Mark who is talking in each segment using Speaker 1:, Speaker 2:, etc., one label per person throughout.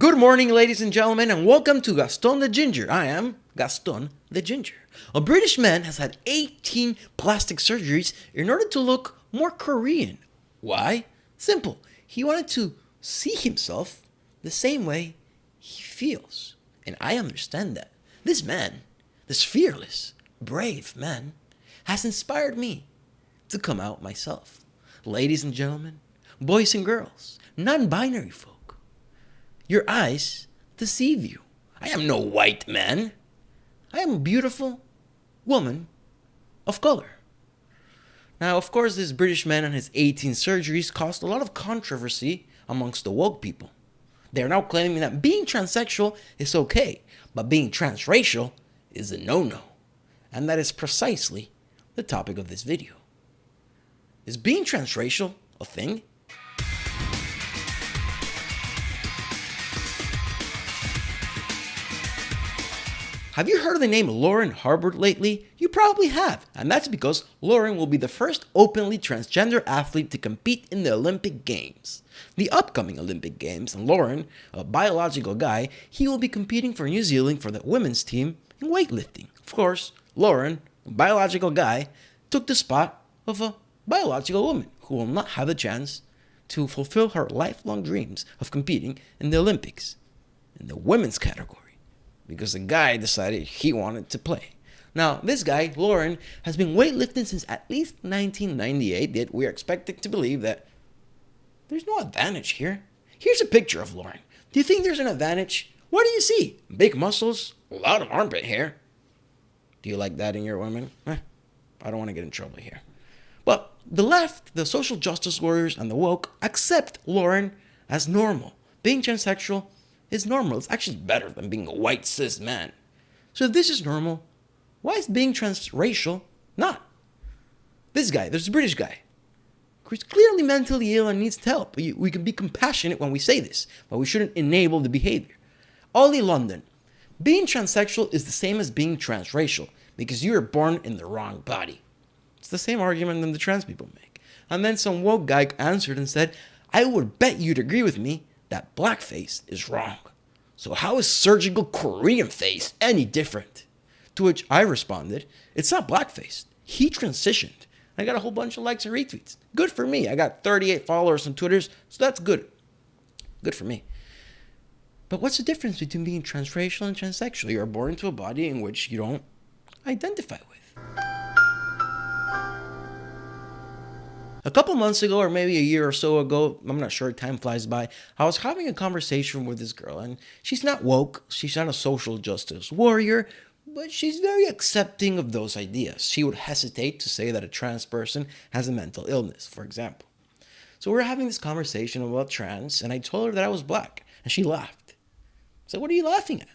Speaker 1: Good morning, ladies and gentlemen, and welcome to Gaston the Ginger. I am Gaston the Ginger. A British man has had 18 plastic surgeries in order to look more Korean. Why? Simple. He wanted to see himself the same way he feels. And I understand that. This man, this fearless, brave man, has inspired me to come out myself. Ladies and gentlemen, boys and girls, non-binary folk, your eyes deceive you. I am no white man. I am a beautiful woman of color. Now, of course, this British man and his 18 surgeries caused a lot of controversy amongst the woke people. They are now claiming that being transsexual is okay, but being transracial is a no-no. And that is precisely the topic of this video. Is being transracial a thing? Have you heard of the name Lauren Harbord lately? You probably have, and that's because Lauren will be the first openly transgender athlete to compete in the Olympic Games. The upcoming Olympic Games, and Lauren, a biological guy, he will be competing for New Zealand for the women's team in weightlifting. Of course, Lauren, a biological guy, took the spot of a biological woman who will not have the chance to fulfill her lifelong dreams of competing in the Olympics in the women's category, because the guy decided he wanted to play. Now, this guy, Lauren, has been weightlifting since at least 1998, yet we are expected to believe that there's no advantage here. Here's a picture of Lauren. Do you think there's an advantage? What do you see? Big muscles, a lot of armpit hair. Do you like that in your women? I don't want to get in trouble here. But the left, the social justice warriors, and the woke accept Lauren as normal. Being transsexual is normal. It's actually better than being a white cis man. So if this is normal, why is being transracial not? This guy, this British guy, who's clearly mentally ill and needs help. We can be compassionate when we say this, but we shouldn't enable the behavior. Ollie London, being transsexual is the same as being transracial because you were born in the wrong body. It's the same argument that the trans people make. And then some woke guy answered and said, I would bet you'd agree with me that blackface is wrong. So how is surgical Koreanface any different? To which I responded, it's not blackface. He transitioned. I got a whole bunch of likes and retweets. Good for me. I got 38 followers on Twitter, so that's good. Good for me. But what's the difference between being transracial and transsexual? You are born into a body in which you don't identify with. A couple months ago, or maybe a year or so ago, I'm not sure, time flies by, I was having a conversation with this girl, and she's not woke, she's not a social justice warrior, but she's very accepting of those ideas. She would hesitate to say that a trans person has a mental illness, for example. So we were having this conversation about trans, and I told her that I was black, and she laughed. I said, what are you laughing at?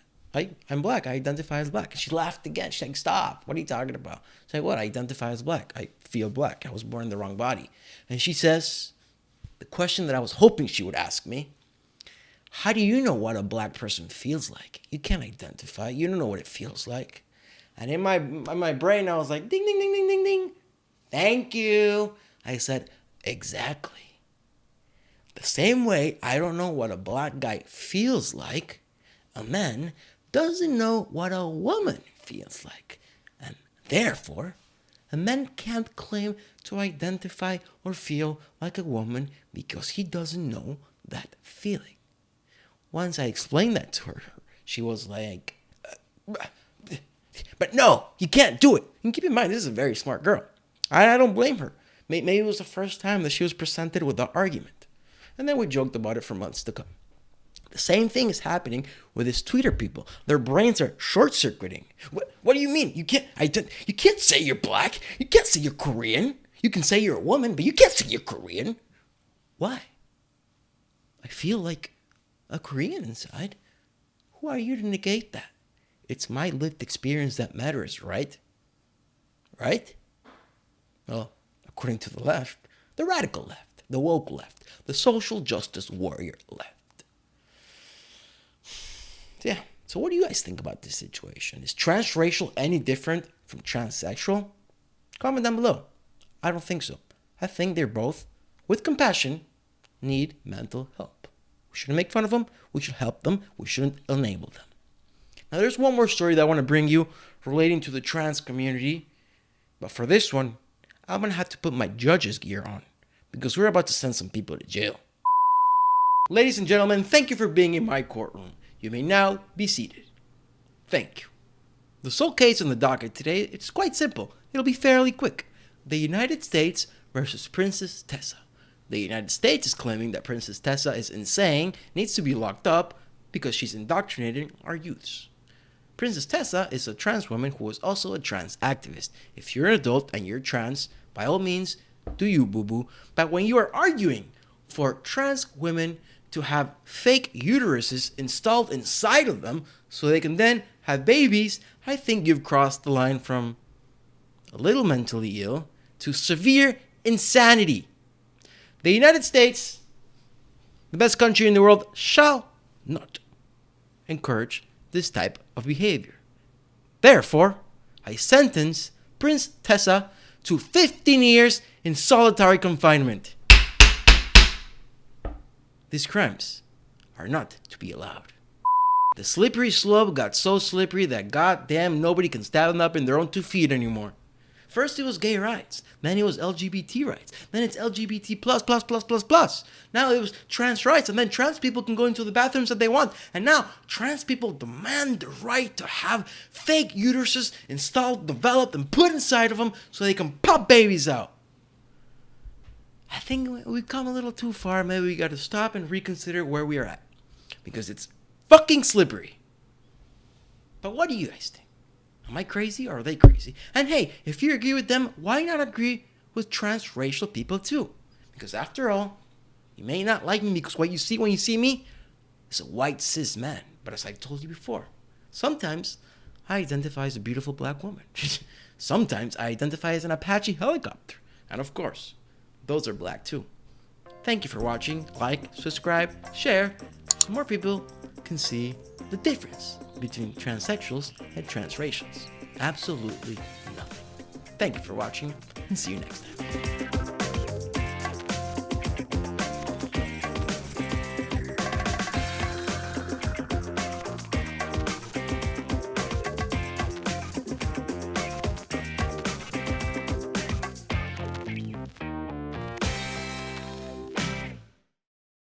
Speaker 1: I'm black. I identify as black. And she laughed again. She's like, stop. What are you talking about? I said, what? I identify as black. I feel black. I was born in the wrong body. And she says, the question that I was hoping she would ask me, how do you know what a black person feels like? You can't identify. You don't know what it feels like. And in my brain, I was like, ding, ding, ding, ding, ding, ding. Thank you. I said, exactly. The same way I don't know what a black guy feels like, a man doesn't know what a woman feels like. And therefore, a man can't claim to identify or feel like a woman because he doesn't know that feeling. Once I explained that to her, she was like, but no, you can't do it. And keep in mind, this is a very smart girl. I don't blame her. Maybe it was the first time that she was presented with the argument. And then we joked about it for months to come. The same thing is happening with these Twitter people. Their brains are short-circuiting. What do you mean? You can't say you're black. You can't say you're Korean. You can say you're a woman, but you can't say you're Korean. Why? I feel like a Korean inside. Who are you to negate that? It's my lived experience that matters, right? Right? Well, according to the left, the radical left, the woke left, the social justice warrior left. Yeah, so what do you guys think about this situation? Is transracial any different from transsexual? Comment down below. I don't think so. I think they're both, with compassion, need mental help. We shouldn't make fun of them. We should help them. We shouldn't enable them. Now, there's one more story that I want to bring you relating to the trans community. But for this one, I'm going to have to put my judge's gear on because we're about to send some people to jail. Ladies and gentlemen, thank you for being in my courtroom. You may now be seated. Thank you. The sole case on the docket today, it's quite simple. It'll be fairly quick. The United States versus Princess Tessa. The United States is claiming that Princess Tessa is insane, needs to be locked up because she's indoctrinating our youths. Princess Tessa is a trans woman who is also a trans activist. If you're an adult and you're trans, by all means, do you, boo-boo. But when you are arguing for trans women to have fake uteruses installed inside of them so they can then have babies, I think you've crossed the line from a little mentally ill to severe insanity. The United States, the best country in the world, shall not encourage this type of behavior. Therefore, I sentence Prince Tessa to 15 years in solitary confinement. These crimes are not to be allowed. The slippery slope got so slippery that goddamn nobody can stand up in their own 2 feet anymore. First it was gay rights, then it was LGBT rights, then it's LGBT plus. Now it was trans rights, and then trans people can go into the bathrooms that they want. And now trans people demand the right to have fake uteruses installed, developed, and put inside of them so they can pop babies out. I think we've come a little too far. Maybe we got to stop and reconsider where we are at. Because it's fucking slippery. But what do you guys think? Am I crazy or are they crazy? And hey, if you agree with them, why not agree with transracial people too? Because after all, you may not like me because what you see when you see me is a white cis man. But as I've told you before, sometimes I identify as a beautiful black woman. Sometimes I identify as an Apache helicopter. And of course, those are black too. Thank you for watching. Like, subscribe, share, so more people can see the difference between transsexuals and transracials. Absolutely nothing. Thank you for watching, and see you next time.